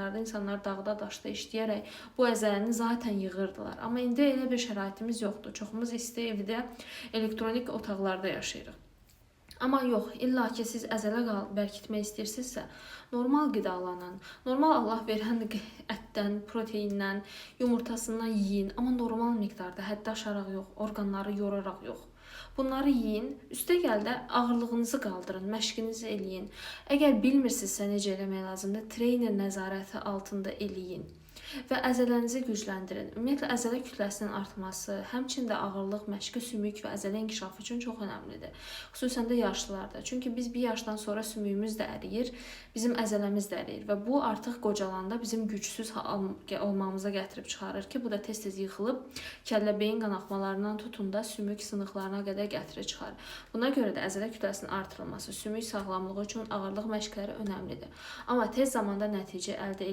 zamanlarda insanlar dağda daşda işləyərək bu əzələni zaten yığırdılar. Amma indi elə bir şəraitimiz yoxdur. Çoxumuz isti evdə, elektronik otaqlarda yaşayırıq. Amma yox, illa ki siz əzələ bərkitmək istəyirsinizsə, normal qidalanın. Normal Allah verən ətdən, proteindən, yumurtasından yeyin, amma normal miqdarda, həddi aşaraq yox, orqanları yoraraq yox. Bunları yeyin, üstə gəl də ağırlığınızı qaldırın, məşqinizi eləyin. Əgər bilmirsinizsə necə eləmək lazımdır, trener nəzarəti altında eləyin və əzələnizi gücləndirin. Ümumiyyətlə, əzələ kütləsinin artması, həmçinin də ağırlıq, məşqi, sümük və əzələ inkişafı üçün çox önəmlidir. Xüsusən də yaşlılarda. Çünki biz bir yaşdan sonra sümüyümüz də əriyir, bizim əzələmiz də əriyir və bu artıq qocalanda bizim gücsüz olmamıza gətirib çıxarır ki, bu da tez-tez yıxılıb, kəllə-beyin qanaxmalarından tutun da sümük sınıqlarına qədər gətirib çıxarır. Buna görə də əzələ kütləsinin artırılması, sümük sağlamlığı üçün ağırlıq məşqləri önəmlidir. Amma tez zamanda nəticə əldə